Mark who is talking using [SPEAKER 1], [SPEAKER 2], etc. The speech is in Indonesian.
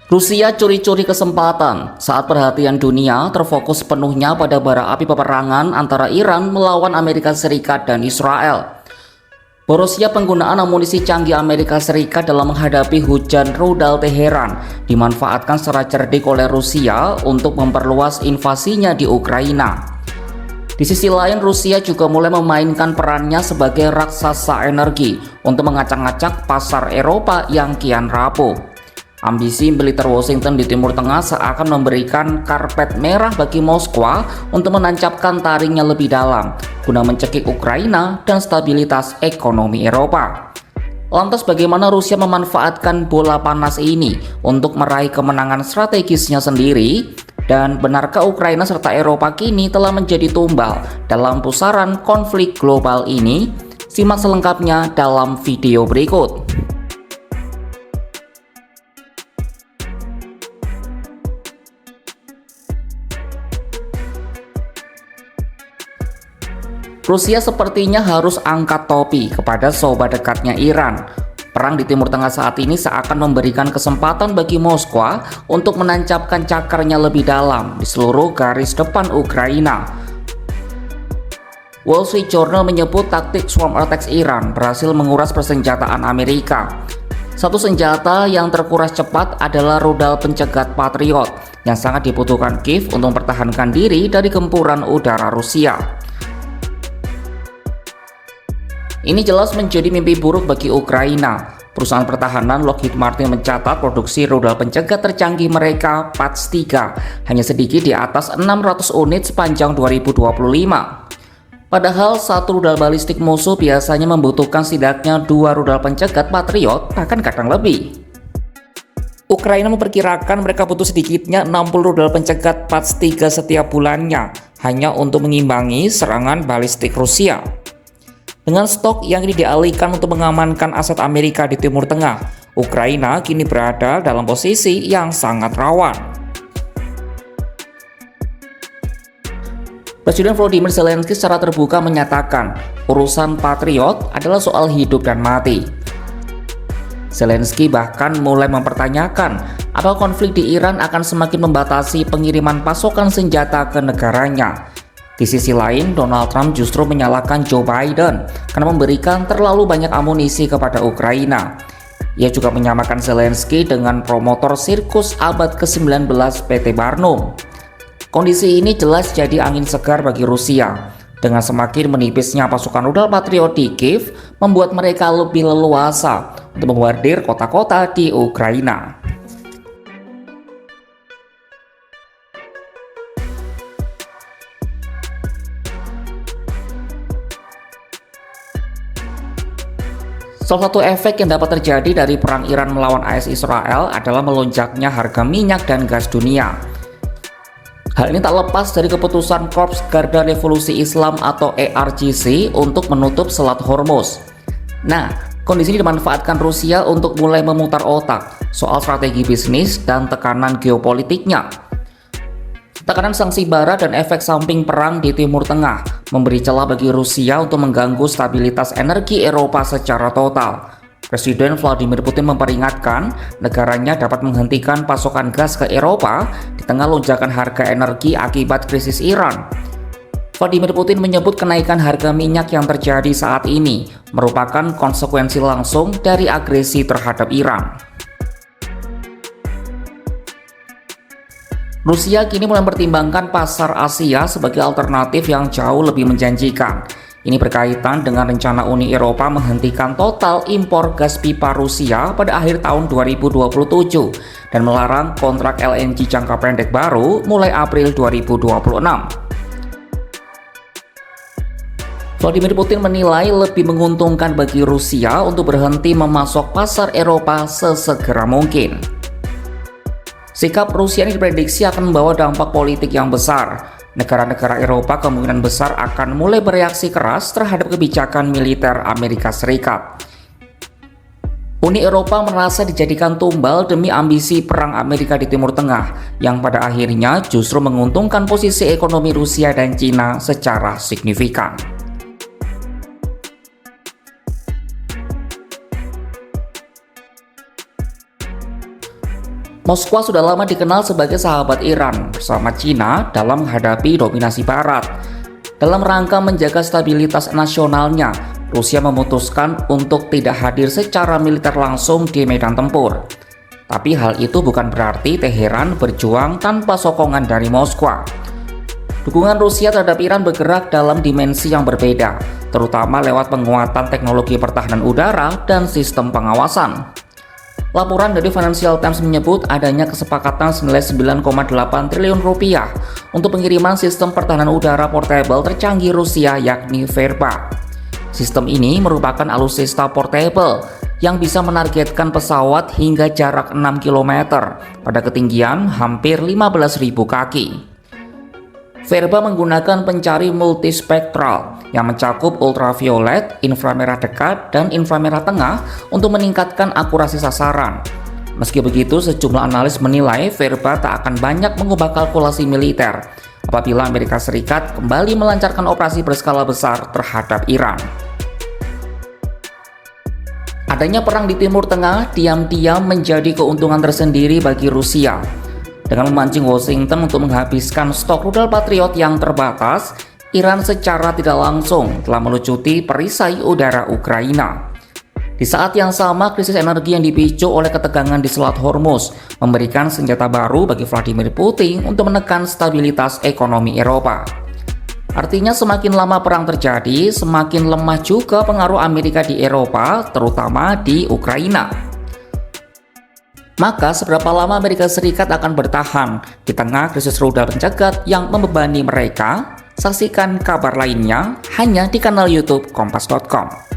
[SPEAKER 1] Rusia curi-curi kesempatan saat perhatian dunia terfokus sepenuhnya pada bara api peperangan antara Iran melawan Amerika Serikat dan Israel. Borosnya penggunaan amunisi canggih Amerika Serikat dalam menghadapi hujan rudal Teheran dimanfaatkan secara cerdik oleh Rusia untuk memperluas invasinya di Ukraina. Di sisi lain, Rusia juga mulai memainkan perannya sebagai raksasa energi untuk mengacak-ngacak pasar Eropa yang kian rapuh. Ambisi militer Washington di Timur Tengah seakan memberikan karpet merah bagi Moskwa untuk menancapkan taringnya lebih dalam guna mencekik Ukraina dan stabilitas ekonomi Eropa. Lantas bagaimana Rusia memanfaatkan bola panas ini untuk meraih kemenangan strategisnya sendiri? Dan benarkah Ukraina serta Eropa kini telah menjadi tumbal dalam pusaran konflik global ini? Simak selengkapnya dalam video berikut. Rusia sepertinya harus angkat topi kepada sobat dekatnya Iran. Perang di Timur Tengah saat ini seakan memberikan kesempatan bagi Moskwa untuk menancapkan cakarnya lebih dalam di seluruh garis depan Ukraina. Wall Street Journal menyebut taktik swarm attacks Iran berhasil menguras persenjataan Amerika. Satu senjata yang terkuras cepat adalah rudal pencegat Patriot yang sangat dibutuhkan Kiev untuk mempertahankan diri dari gempuran udara Rusia. Ini jelas menjadi mimpi buruk bagi Ukraina. Perusahaan pertahanan Lockheed Martin mencatat produksi rudal pencegat tercanggih mereka PATS-3 hanya sedikit di atas 600 unit sepanjang 2025. Padahal satu rudal balistik musuh biasanya membutuhkan setidaknya 2 rudal pencegat Patriot, bahkan kadang lebih. Ukraina memperkirakan mereka butuh sedikitnya 60 rudal pencegat PATS-3 setiap bulannya hanya untuk mengimbangi serangan balistik Rusia. Dengan stok yang kini dialihkan untuk mengamankan aset Amerika di Timur Tengah, Ukraina kini berada dalam posisi yang sangat rawan. Presiden Volodymyr Zelensky secara terbuka menyatakan urusan Patriot adalah soal hidup dan mati. Zelensky bahkan mulai mempertanyakan apakah konflik di Iran akan semakin membatasi pengiriman pasokan senjata ke negaranya. Di sisi lain, Donald Trump justru menyalahkan Joe Biden karena memberikan terlalu banyak amunisi kepada Ukraina. Ia juga menyamakan Zelensky dengan promotor sirkus abad ke-19 PT Barnum. Kondisi ini jelas jadi angin segar bagi Rusia. Dengan semakin menipisnya pasukan rudal Patriot di Kiev, membuat mereka lebih leluasa untuk membombardir kota-kota di Ukraina. Salah satu efek yang dapat terjadi dari perang Iran melawan AS Israel adalah melonjaknya harga minyak dan gas dunia. Hal ini tak lepas dari keputusan Korps Garda Revolusi Islam atau ERGC untuk menutup Selat Hormuz. Nah, kondisi ini dimanfaatkan Rusia untuk mulai memutar otak soal strategi bisnis dan tekanan geopolitiknya. Tekanan sanksi barat dan efek samping perang di Timur Tengah memberi celah bagi Rusia untuk mengganggu stabilitas energi Eropa secara total. Presiden Vladimir Putin memperingatkan negaranya dapat menghentikan pasokan gas ke Eropa di tengah lonjakan harga energi akibat krisis Iran. Vladimir Putin menyebut kenaikan harga minyak yang terjadi saat ini merupakan konsekuensi langsung dari agresi terhadap Iran. Rusia kini mulai mempertimbangkan pasar Asia sebagai alternatif yang jauh lebih menjanjikan. Ini berkaitan dengan rencana Uni Eropa menghentikan total impor gas pipa Rusia pada akhir tahun 2027 dan melarang kontrak LNG jangka pendek baru mulai April 2026. Vladimir Putin menilai lebih menguntungkan bagi Rusia untuk berhenti memasok pasar Eropa sesegera mungkin. Sikap Rusia ini diprediksi akan membawa dampak politik yang besar. Negara-negara Eropa kemungkinan besar akan mulai bereaksi keras terhadap kebijakan militer Amerika Serikat. Uni Eropa merasa dijadikan tumbal demi ambisi perang Amerika di Timur Tengah, yang pada akhirnya justru menguntungkan posisi ekonomi Rusia dan Cina secara signifikan. Moskwa sudah lama dikenal sebagai sahabat Iran bersama Cina dalam menghadapi dominasi Barat. Dalam rangka menjaga stabilitas nasionalnya, Rusia memutuskan untuk tidak hadir secara militer langsung di medan tempur. Tapi hal itu bukan berarti Teheran berjuang tanpa sokongan dari Moskwa. Dukungan Rusia terhadap Iran bergerak dalam dimensi yang berbeda, terutama lewat penguatan teknologi pertahanan udara dan sistem pengawasan. Laporan dari Financial Times menyebut adanya kesepakatan senilai 9,8 triliun rupiah untuk pengiriman sistem pertahanan udara portable tercanggih Rusia yakni Verba. Sistem ini merupakan alutsista portable yang bisa menargetkan pesawat hingga jarak 6 km pada ketinggian hampir 15.000 kaki. Verba menggunakan pencari multispektral yang mencakup ultraviolet, inframerah dekat, dan inframerah tengah untuk meningkatkan akurasi sasaran. Meski begitu, sejumlah analis menilai Verba tak akan banyak mengubah kalkulasi militer apabila Amerika Serikat kembali melancarkan operasi berskala besar terhadap Iran. Adanya perang di Timur Tengah diam-diam menjadi keuntungan tersendiri bagi Rusia. Dengan memancing Washington untuk menghabiskan stok rudal Patriot yang terbatas, Iran secara tidak langsung telah melucuti perisai udara Ukraina. Di saat yang sama, krisis energi yang dipicu oleh ketegangan di Selat Hormuz memberikan senjata baru bagi Vladimir Putin untuk menekan stabilitas ekonomi Eropa. Artinya semakin lama perang terjadi, semakin lemah juga pengaruh Amerika di Eropa, terutama di Ukraina. Maka seberapa lama Amerika Serikat akan bertahan di tengah krisis rudal pencegat yang membebani mereka? Saksikan kabar lainnya hanya di kanal YouTube Kompas.com.